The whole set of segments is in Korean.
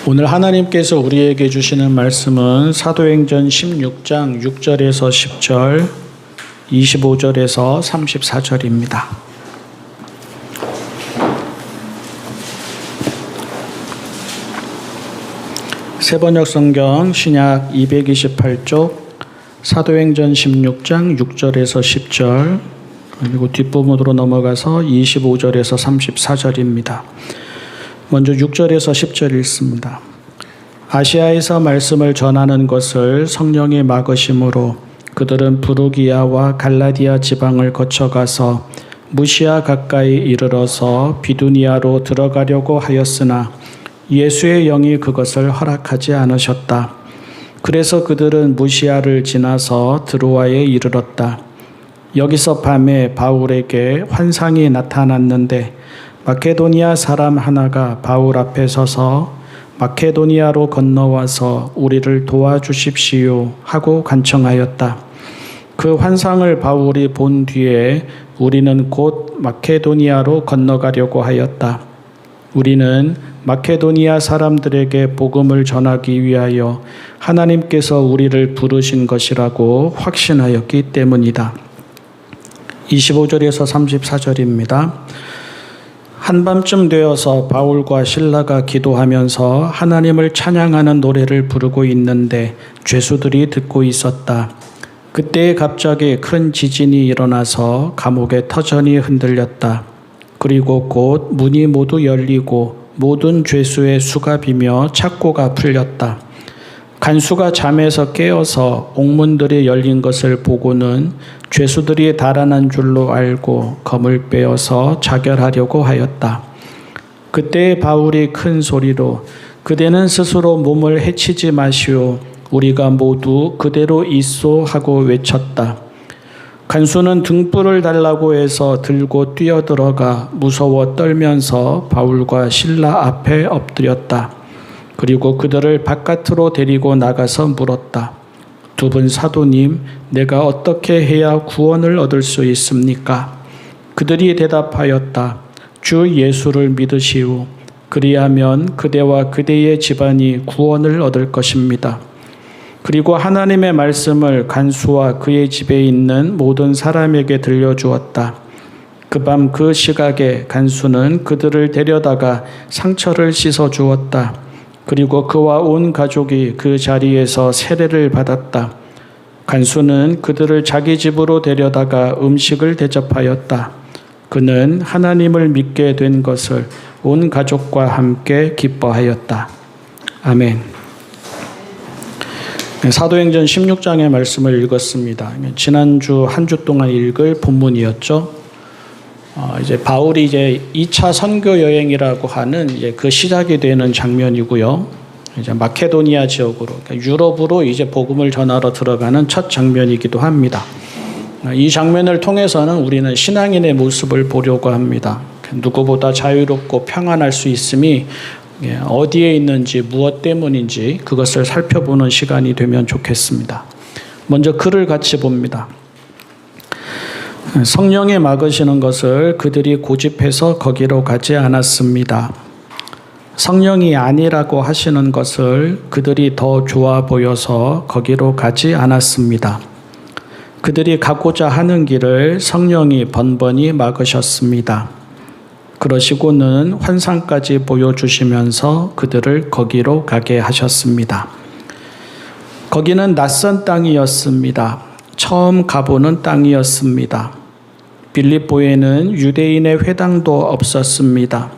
오늘 하나님께서 우리에게 주시는 말씀은 사도행전 16장 6절에서 10절, 25절에서 34절입니다. 새번역 성경 신약 228쪽 사도행전 16장 6절에서 10절 그리고 뒷부분으로 넘어가서 25절에서 34절입니다. 먼저 6절에서 10절 읽습니다. 아시아에서 말씀을 전하는 것을 성령이 막으심으로 그들은 부르기아와 갈라디아 지방을 거쳐가서 무시아 가까이 이르러서 비두니아로 들어가려고 하였으나 예수의 영이 그것을 허락하지 않으셨다. 그래서 그들은 무시아를 지나서 드로아에 이르렀다. 여기서 밤에 바울에게 환상이 나타났는데 마케도니아 사람 하나가 바울 앞에 서서 마케도니아로 건너와서 우리를 도와주십시오 하고 간청하였다. 그 환상을 바울이 본 뒤에 우리는 곧 마케도니아로 건너가려고 하였다. 우리는 마케도니아 사람들에게 복음을 전하기 위하여 하나님께서 우리를 부르신 것이라고 확신하였기 때문이다. 25절에서 34절입니다. 한밤쯤 되어서 바울과 실라가 기도하면서 하나님을 찬양하는 노래를 부르고 있는데 죄수들이 듣고 있었다. 그때 갑자기 큰 지진이 일어나서 감옥의 터전이 흔들렸다. 그리고 곧 문이 모두 열리고 모든 죄수의 수가 비며 착고가 풀렸다. 간수가 잠에서 깨어서 옥문들이 열린 것을 보고는 죄수들이 달아난 줄로 알고 검을 빼어서 자결하려고 하였다. 그때 바울이 큰 소리로 그대는 스스로 몸을 해치지 마시오. 우리가 모두 그대로 있소 하고 외쳤다. 간수는 등불을 달라고 해서 들고 뛰어들어가 무서워 떨면서 바울과 실라 앞에 엎드렸다. 그리고 그들을 바깥으로 데리고 나가서 물었다. 두 분 사도님, 내가 어떻게 해야 구원을 얻을 수 있습니까? 그들이 대답하였다. 주 예수를 믿으시오. 그리하면 그대와 그대의 집안이 구원을 얻을 것입니다. 그리고 하나님의 말씀을 간수와 그의 집에 있는 모든 사람에게 들려주었다. 그 밤 그 시각에 간수는 그들을 데려다가 상처를 씻어주었다. 그리고 그와 온 가족이 그 자리에서 세례를 받았다. 간수는 그들을 자기 집으로 데려다가 음식을 대접하였다. 그는 하나님을 믿게 된 것을 온 가족과 함께 기뻐하였다. 아멘. 사도행전 16장의 말씀을 읽었습니다. 지난주 한 주 동안 읽을 본문이었죠. 이제 바울이 이제 2차 선교 여행이라고 하는 이제 그 시작이 되는 장면이고요. 이제 마케도니아 지역으로, 그러니까 유럽으로 이제 복음을 전하러 들어가는 첫 장면이기도 합니다. 이 장면을 통해서는 우리는 신앙인의 모습을 보려고 합니다. 누구보다 자유롭고 평안할 수 있음이 어디에 있는지 무엇 때문인지 그것을 살펴보는 시간이 되면 좋겠습니다. 먼저 글을 같이 봅니다. 성령이 막으시는 것을 그들이 고집해서 거기로 가지 않았습니다. 성령이 아니라고 하시는 것을 그들이 더 좋아 보여서 거기로 가지 않았습니다. 그들이 가고자 하는 길을 성령이 번번이 막으셨습니다. 그러시고는 환상까지 보여주시면서 그들을 거기로 가게 하셨습니다. 거기는 낯선 땅이었습니다. 처음 가보는 땅이었습니다. 빌립보에는 유대인의 회당도 없었습니다.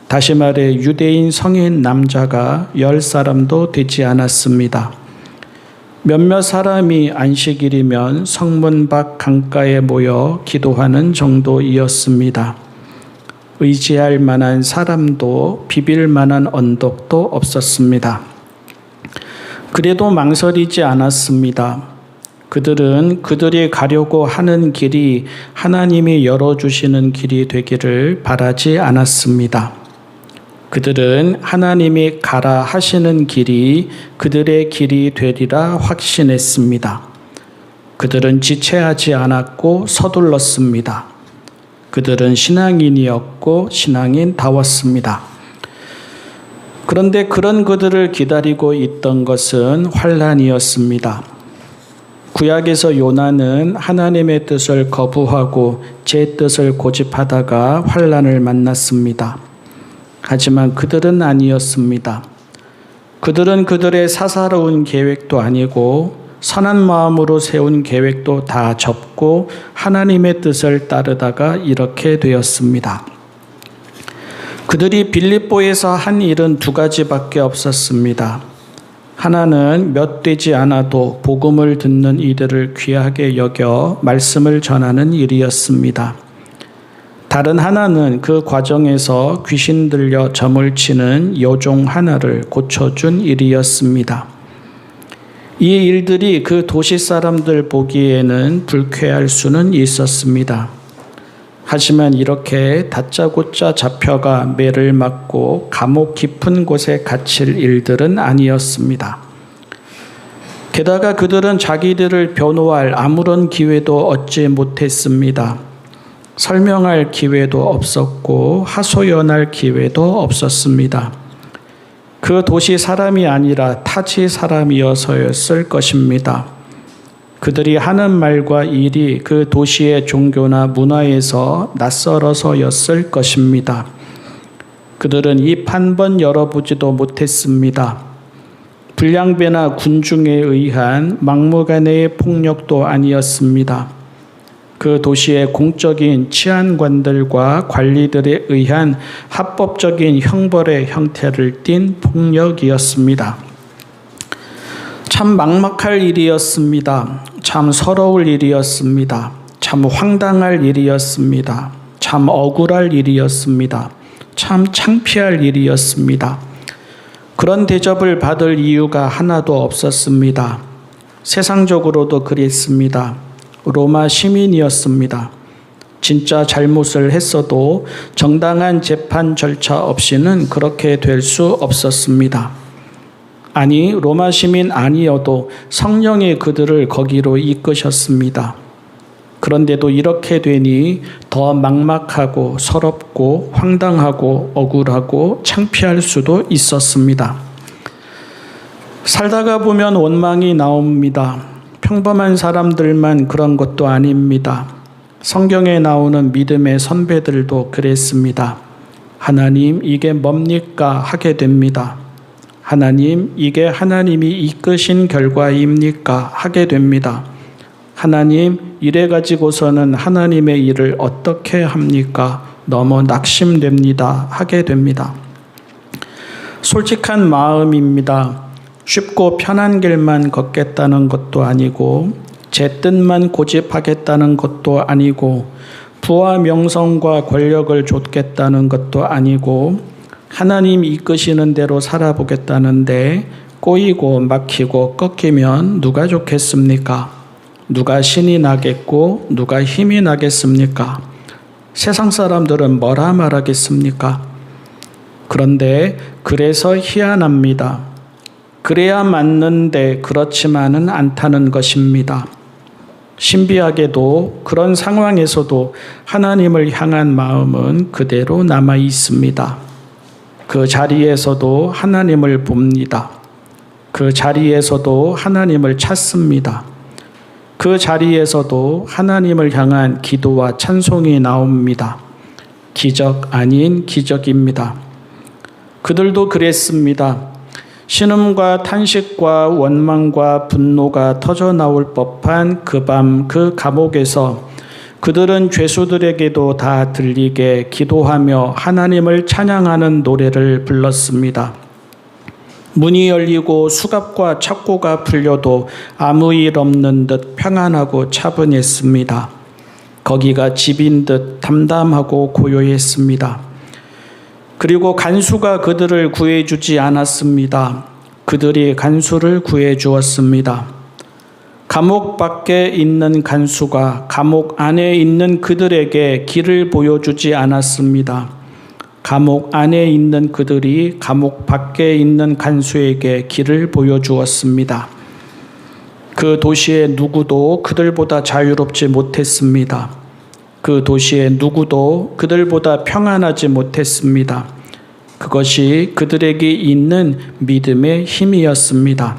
다시 말해 유대인 성인 남자가 10사람도 되지 않았습니다. 몇몇 사람이 안식일이면 성문 밖 강가에 모여 기도하는 정도이었습니다. 의지할 만한 사람도 비빌 만한 언덕도 없었습니다. 그래도 망설이지 않았습니다. 그들은 그들이 가려고 하는 길이 하나님이 열어주시는 길이 되기를 바라지 않았습니다. 그들은 하나님이 가라 하시는 길이 그들의 길이 되리라 확신했습니다. 그들은 지체하지 않았고 서둘렀습니다. 그들은 신앙인이었고 신앙인다웠습니다. 그런데 그런 그들을 기다리고 있던 것은 환난이었습니다. 구약에서 요나는 하나님의 뜻을 거부하고 제 뜻을 고집하다가 환난을 만났습니다. 하지만 그들은 아니었습니다. 그들은 그들의 사사로운 계획도 아니고 선한 마음으로 세운 계획도 다 접고 하나님의 뜻을 따르다가 이렇게 되었습니다. 그들이 빌립보에서 한 일은 두 가지밖에 없었습니다. 하나는 몇 되지 않아도 복음을 듣는 이들을 귀하게 여겨 말씀을 전하는 일이었습니다. 다른 하나는 그 과정에서 귀신 들려 점을 치는 여종 하나를 고쳐준 일이었습니다. 이 일들이 그 도시 사람들 보기에는 불쾌할 수는 있었습니다. 하지만 이렇게 다짜고짜 잡혀가 매를 맞고 감옥 깊은 곳에 갇힐 일들은 아니었습니다. 게다가 그들은 자기들을 변호할 아무런 기회도 얻지 못했습니다. 설명할 기회도 없었고 하소연할 기회도 없었습니다. 그 도시 사람이 아니라 타지 사람이어서였을 것입니다. 그들이 하는 말과 일이 그 도시의 종교나 문화에서 낯설어서였을 것입니다. 그들은 입 한 번 열어보지도 못했습니다. 불량배나 군중에 의한 막무가내의 폭력도 아니었습니다. 그 도시의 공적인 치안관들과 관리들에 의한 합법적인 형벌의 형태를 띤 폭력이었습니다. 참 막막할 일이었습니다. 참 서러울 일이었습니다. 참 황당할 일이었습니다. 참 억울할 일이었습니다. 참 창피할 일이었습니다. 그런 대접을 받을 이유가 하나도 없었습니다. 세상적으로도 그랬습니다. 로마 시민이었습니다. 진짜 잘못을 했어도 정당한 재판 절차 없이는 그렇게 될 수 없었습니다. 아니, 로마 시민 아니어도 성령이 그들을 거기로 이끄셨습니다. 그런데도 이렇게 되니 더 막막하고 서럽고 황당하고 억울하고 창피할 수도 있었습니다. 살다가 보면 원망이 나옵니다. 평범한 사람들만 그런 것도 아닙니다. 성경에 나오는 믿음의 선배들도 그랬습니다. 하나님, 이게 뭡니까? 하게 됩니다. 하나님, 이게 하나님이 이끄신 결과입니까? 하게 됩니다. 하나님, 이래 가지고서는 하나님의 일을 어떻게 합니까? 너무 낙심됩니다. 하게 됩니다. 솔직한 마음입니다. 쉽고 편한 길만 걷겠다는 것도 아니고 제 뜻만 고집하겠다는 것도 아니고 부와 명성과 권력을 좇겠다는 것도 아니고 하나님 이끄시는 대로 살아보겠다는데 꼬이고 막히고 꺾이면 누가 좋겠습니까? 누가 신이 나겠고 누가 힘이 나겠습니까? 세상 사람들은 뭐라 말하겠습니까? 그런데 그래서 희한합니다. 그래야 맞는데 그렇지만은 않다는 것입니다. 신비하게도 그런 상황에서도 하나님을 향한 마음은 그대로 남아 있습니다. 그 자리에서도 하나님을 봅니다. 그 자리에서도 하나님을 찾습니다. 그 자리에서도 하나님을 향한 기도와 찬송이 나옵니다. 기적 아닌 기적입니다. 그들도 그랬습니다. 신음과 탄식과 원망과 분노가 터져나올 법한 그 밤 그 감옥에서 그들은 죄수들에게도 다 들리게 기도하며 하나님을 찬양하는 노래를 불렀습니다. 문이 열리고 수갑과 착고가 풀려도 아무 일 없는 듯 평안하고 차분했습니다. 거기가 집인 듯 담담하고 고요했습니다. 그리고 간수가 그들을 구해주지 않았습니다. 그들이 간수를 구해주었습니다. 감옥 밖에 있는 간수가 감옥 안에 있는 그들에게 길을 보여주지 않았습니다. 감옥 안에 있는 그들이 감옥 밖에 있는 간수에게 길을 보여주었습니다. 그 도시의 누구도 그들보다 자유롭지 못했습니다. 그 도시의 누구도 그들보다 평안하지 못했습니다. 그것이 그들에게 있는 믿음의 힘이었습니다.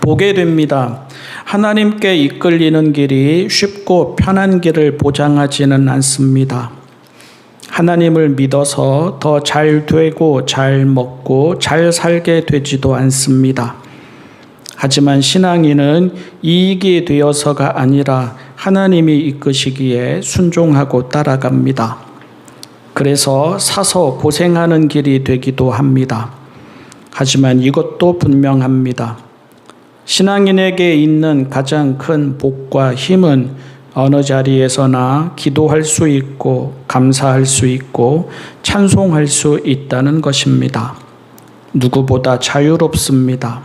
보게 됩니다. 하나님께 이끌리는 길이 쉽고 편한 길을 보장하지는 않습니다. 하나님을 믿어서 더 잘 되고 잘 먹고 잘 살게 되지도 않습니다. 하지만 신앙인은 이익이 되어서가 아니라 하나님이 이끄시기에 순종하고 따라갑니다. 그래서 사서 고생하는 길이 되기도 합니다. 하지만 이것도 분명합니다. 신앙인에게 있는 가장 큰 복과 힘은 어느 자리에서나 기도할 수 있고 감사할 수 있고 찬송할 수 있다는 것입니다. 누구보다 자유롭습니다.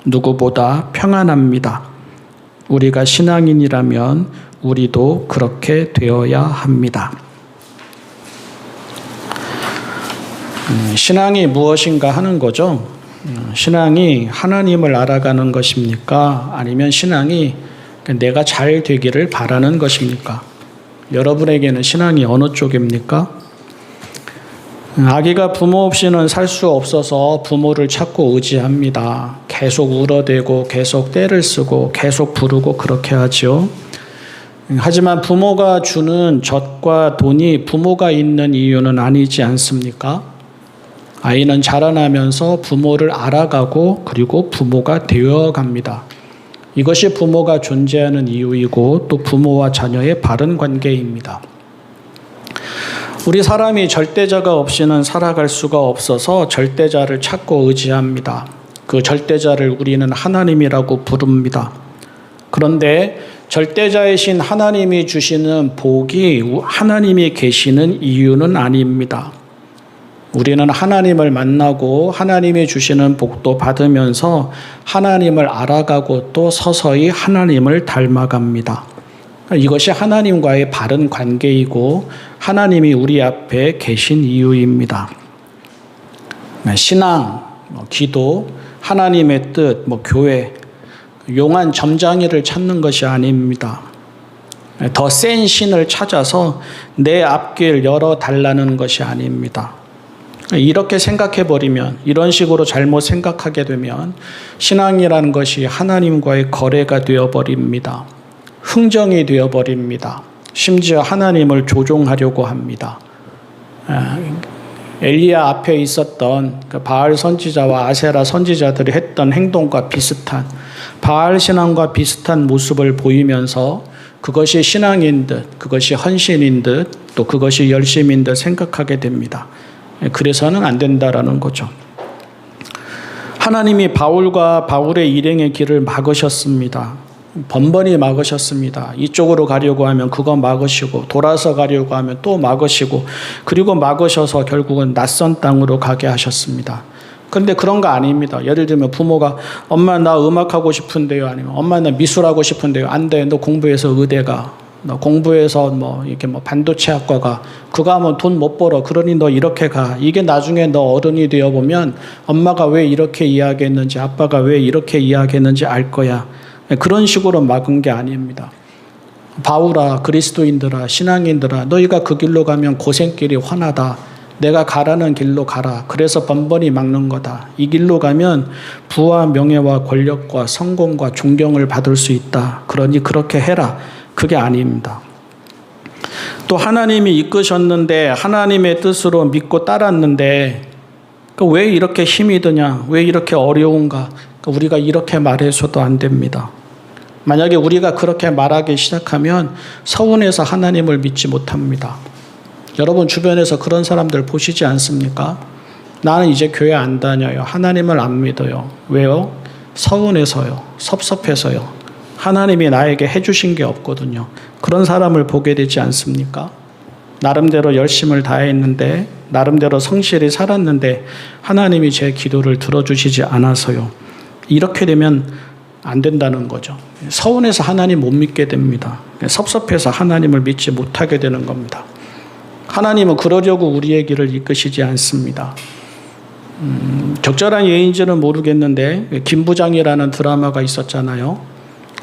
누구보다 평안합니다. 우리가 신앙인이라면 우리도 그렇게 되어야 합니다. 신앙이 무엇인가 하는 거죠. 신앙이 하나님을 알아가는 것입니까? 아니면 신앙이 내가 잘 되기를 바라는 것입니까? 여러분에게는 신앙이 어느 쪽입니까? 아기가 부모 없이는 살 수 없어서 부모를 찾고 의지합니다. 계속 울어대고 계속 떼를 쓰고 계속 부르고 그렇게 하죠. 하지만 부모가 주는 젖과 돈이 부모가 있는 이유는 아니지 않습니까? 아이는 자라나면서 부모를 알아가고 그리고 부모가 되어갑니다. 이것이 부모가 존재하는 이유이고 또 부모와 자녀의 바른 관계입니다. 우리 사람이 절대자가 없이는 살아갈 수가 없어서 절대자를 찾고 의지합니다. 그 절대자를 우리는 하나님이라고 부릅니다. 그런데 절대자이신 하나님이 주시는 복이 하나님이 계시는 이유는 아닙니다. 우리는 하나님을 만나고 하나님이 주시는 복도 받으면서 하나님을 알아가고 또 서서히 하나님을 닮아갑니다. 이것이 하나님과의 바른 관계이고 하나님이 우리 앞에 계신 이유입니다. 신앙, 기도, 하나님의 뜻, 교회, 용한 점장이를 찾는 것이 아닙니다. 더 센 신을 찾아서 내 앞길 열어달라는 것이 아닙니다. 이렇게 생각해버리면, 이런 식으로 잘못 생각하게 되면 신앙이라는 것이 하나님과의 거래가 되어버립니다. 흥정이 되어버립니다. 심지어 하나님을 조종하려고 합니다. 엘리야 앞에 있었던 그 바알 선지자와 아세라 선지자들이 했던 행동과 비슷한, 바알 신앙과 비슷한 모습을 보이면서 그것이 신앙인 듯, 그것이 헌신인 듯, 또 그것이 열심인 듯 생각하게 됩니다. 그래서는 안 된다라는 거죠. 하나님이 바울과 바울의 일행의 길을 막으셨습니다. 번번이 막으셨습니다. 이쪽으로 가려고 하면 그거 막으시고, 돌아서 가려고 하면 또 막으시고, 그리고 막으셔서 결국은 낯선 땅으로 가게 하셨습니다. 그런데 그런 거 아닙니다. 예를 들면 부모가 엄마 나 음악하고 싶은데요, 아니면 엄마 나 미술하고 싶은데요, 안 돼, 너 공부해서 의대 가, 너 공부해서 반도체 학과 가, 그거 하면 돈 못 벌어, 그러니 너 이렇게 가. 이게 나중에 너 어른이 되어 보면 엄마가 왜 이렇게 이야기했는지, 아빠가 왜 이렇게 이야기했는지 알 거야. 그런 식으로 막은 게 아닙니다. 바울아, 그리스도인들아, 신앙인들아, 너희가 그 길로 가면 고생길이 환하다. 내가 가라는 길로 가라. 그래서 번번이 막는 거다. 이 길로 가면 부와 명예와 권력과 성공과 존경을 받을 수 있다. 그러니 그렇게 해라. 그게 아닙니다. 또 하나님이 이끄셨는데 하나님의 뜻으로 믿고 따랐는데 왜 이렇게 힘이 드냐? 왜 이렇게 어려운가? 우리가 이렇게 말해서도 안 됩니다. 만약에 우리가 그렇게 말하기 시작하면 서운해서 하나님을 믿지 못합니다. 여러분 주변에서 그런 사람들 보시지 않습니까? 나는 이제 교회 안 다녀요. 하나님을 안 믿어요. 왜요? 서운해서요. 섭섭해서요. 하나님이 나에게 해주신 게 없거든요. 그런 사람을 보게 되지 않습니까? 나름대로 열심을 다했는데, 나름대로 성실히 살았는데 하나님이 제 기도를 들어주시지 않아서요. 이렇게 되면 안 된다는 거죠. 서운해서 하나님 못 믿게 됩니다. 섭섭해서 하나님을 믿지 못하게 되는 겁니다. 하나님은 그러려고 우리의 길을 이끄시지 않습니다. 적절한 예인지는 모르겠는데 김부장이라는 드라마가 있었잖아요.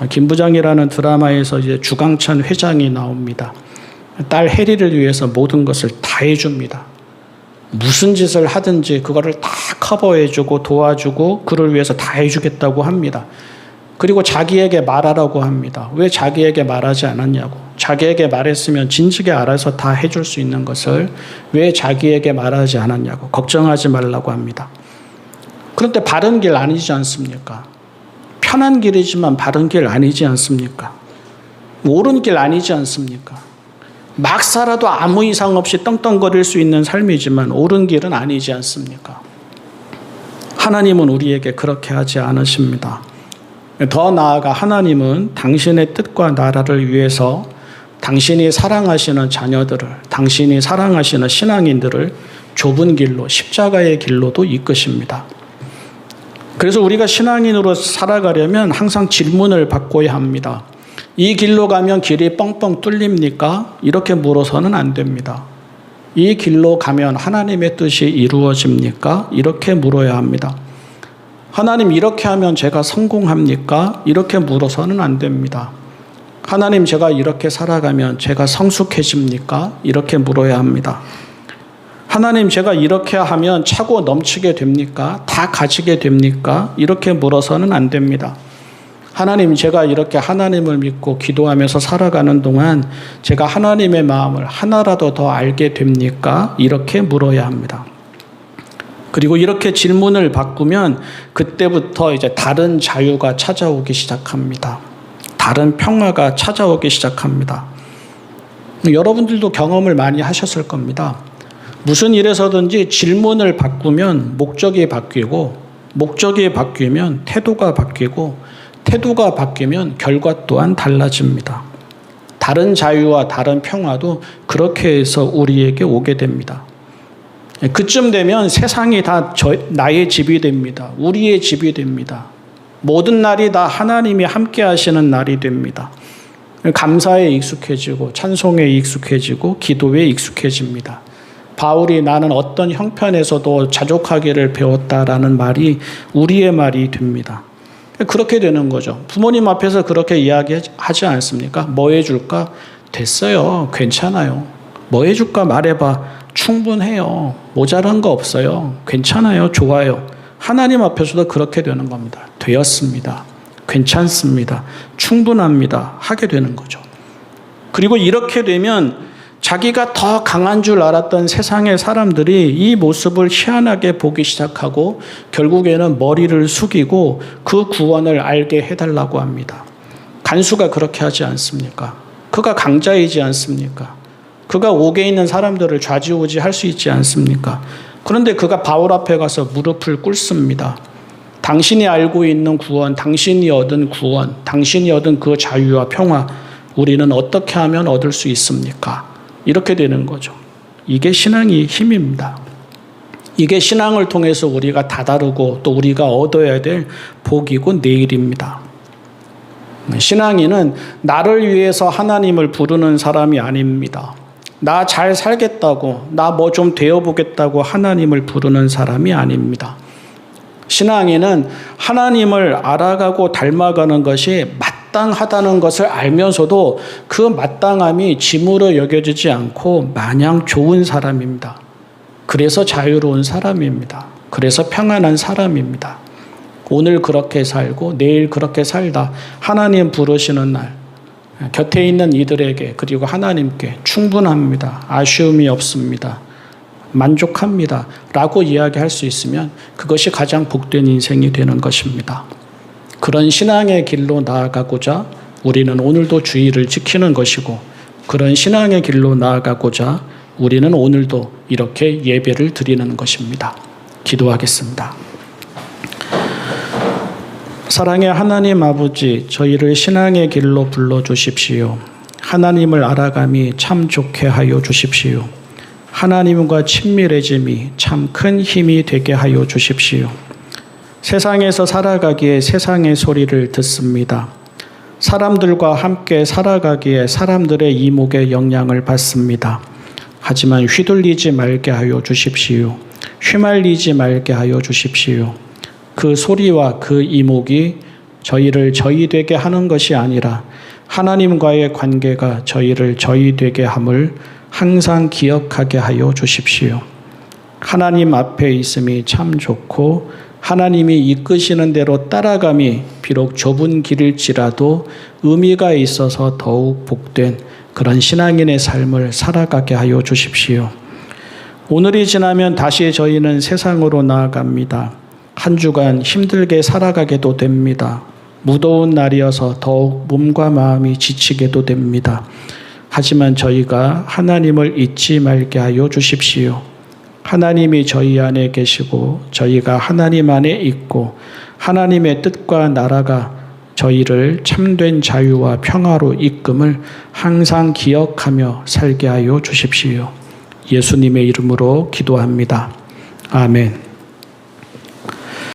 김부장이라는 드라마에서 이제 주강찬 회장이 나옵니다. 딸 혜리를 위해서 모든 것을 다 해줍니다. 무슨 짓을 하든지 그거를 다 커버해주고 도와주고 그를 위해서 다 해주겠다고 합니다. 그리고 자기에게 말하라고 합니다. 왜 자기에게 말하지 않았냐고. 자기에게 말했으면 진즉에 알아서 다 해줄 수 있는 것을 왜 자기에게 말하지 않았냐고. 걱정하지 말라고 합니다. 그런데 바른 길 아니지 않습니까? 편한 길이지만 바른 길 아니지 않습니까? 옳은 길 아니지 않습니까? 막 살아도 아무 이상 없이 떵떵거릴 수 있는 삶이지만 옳은 길은 아니지 않습니까? 하나님은 우리에게 그렇게 하지 않으십니다. 더 나아가 하나님은 당신의 뜻과 나라를 위해서 당신이 사랑하시는 자녀들을, 당신이 사랑하시는 신앙인들을 좁은 길로, 십자가의 길로도 이끄십니다. 그래서 우리가 신앙인으로 살아가려면 항상 질문을 바꿔야 합니다. 이 길로 가면 길이 뻥뻥 뚫립니까? 이렇게 물어서는 안 됩니다. 이 길로 가면 하나님의 뜻이 이루어집니까? 이렇게 물어야 합니다. 하나님 이렇게 하면 제가 성공합니까? 이렇게 물어서는 안 됩니다. 하나님 제가 이렇게 살아가면 제가 성숙해집니까? 이렇게 물어야 합니다. 하나님 제가 이렇게 하면 차고 넘치게 됩니까? 다 가지게 됩니까? 이렇게 물어서는 안 됩니다. 하나님 제가 이렇게 하나님을 믿고 기도하면서 살아가는 동안 제가 하나님의 마음을 하나라도 더 알게 됩니까? 이렇게 물어야 합니다. 그리고 이렇게 질문을 바꾸면 그때부터 이제 다른 자유가 찾아오기 시작합니다. 다른 평화가 찾아오기 시작합니다. 여러분들도 경험을 많이 하셨을 겁니다. 무슨 일에서든지 질문을 바꾸면 목적이 바뀌고, 목적이 바뀌면 태도가 바뀌고, 태도가 바뀌면 결과 또한 달라집니다. 다른 자유와 다른 평화도 그렇게 해서 우리에게 오게 됩니다. 그쯤 되면 세상이 다 나의 집이 됩니다. 우리의 집이 됩니다. 모든 날이 다 하나님이 함께 하시는 날이 됩니다. 감사에 익숙해지고 찬송에 익숙해지고 기도에 익숙해집니다. 바울이 나는 어떤 형편에서도 자족하기를 배웠다라는 말이 우리의 말이 됩니다. 그렇게 되는 거죠. 부모님 앞에서 그렇게 이야기하지 않습니까? 뭐 해줄까? 됐어요. 괜찮아요. 뭐 해줄까? 말해봐. 충분해요. 모자란 거 없어요. 괜찮아요. 좋아요. 하나님 앞에서도 그렇게 되는 겁니다. 되었습니다. 괜찮습니다. 충분합니다. 하게 되는 거죠. 그리고 이렇게 되면 자기가 더 강한 줄 알았던 세상의 사람들이 이 모습을 희한하게 보기 시작하고 결국에는 머리를 숙이고 그 구원을 알게 해달라고 합니다. 간수가 그렇게 하지 않습니까? 그가 강자이지 않습니까? 그가 옥에 있는 사람들을 좌지우지 할 수 있지 않습니까? 그런데 그가 바울 앞에 가서 무릎을 꿇습니다. 당신이 알고 있는 구원, 당신이 얻은 구원, 당신이 얻은 그 자유와 평화, 우리는 어떻게 하면 얻을 수 있습니까? 이렇게 되는 거죠. 이게 신앙의 힘입니다. 이게 신앙을 통해서 우리가 다다르고 또 우리가 얻어야 될 복이고 내일입니다. 신앙인은 나를 위해서 하나님을 부르는 사람이 아닙니다. 나 잘 살겠다고, 나 뭐 좀 되어보겠다고 하나님을 부르는 사람이 아닙니다. 신앙인은 하나님을 알아가고 닮아가는 것이 마땅하다는 것을 알면서도 그 마땅함이 짐으로 여겨지지 않고 마냥 좋은 사람입니다. 그래서 자유로운 사람입니다. 그래서 평안한 사람입니다. 오늘 그렇게 살고 내일 그렇게 살다 하나님 부르시는 날 곁에 있는 이들에게 그리고 하나님께 충분합니다. 아쉬움이 없습니다. 만족합니다. 라고 이야기할 수 있으면 그것이 가장 복된 인생이 되는 것입니다. 그런 신앙의 길로 나아가고자 우리는 오늘도 주의를 지키는 것이고 그런 신앙의 길로 나아가고자 우리는 오늘도 이렇게 예배를 드리는 것입니다. 기도하겠습니다. 사랑의 하나님 아버지, 저희를 신앙의 길로 불러주십시오. 하나님을 알아감이 참 좋게 하여 주십시오. 하나님과 친밀해짐이 참 큰 힘이 되게 하여 주십시오. 세상에서 살아가기에 세상의 소리를 듣습니다. 사람들과 함께 살아가기에 사람들의 이목에 영향을 받습니다. 하지만 휘둘리지 말게 하여 주십시오. 휘말리지 말게 하여 주십시오. 그 소리와 그 이목이 저희를 저희 되게 하는 것이 아니라 하나님과의 관계가 저희를 저희 되게 함을 항상 기억하게 하여 주십시오. 하나님 앞에 있음이 참 좋고 하나님이 이끄시는 대로 따라감이 비록 좁은 길일지라도 의미가 있어서 더욱 복된 그런 신앙인의 삶을 살아가게 하여 주십시오. 오늘이 지나면 다시 저희는 세상으로 나아갑니다. 한 주간 힘들게 살아가게도 됩니다. 무더운 날이어서 더욱 몸과 마음이 지치게도 됩니다. 하지만 저희가 하나님을 잊지 말게 하여 주십시오. 하나님이 저희 안에 계시고 저희가 하나님 안에 있고 하나님의 뜻과 나라가 저희를 참된 자유와 평화로 이끌음을 항상 기억하며 살게 하여 주십시오. 예수님의 이름으로 기도합니다. 아멘.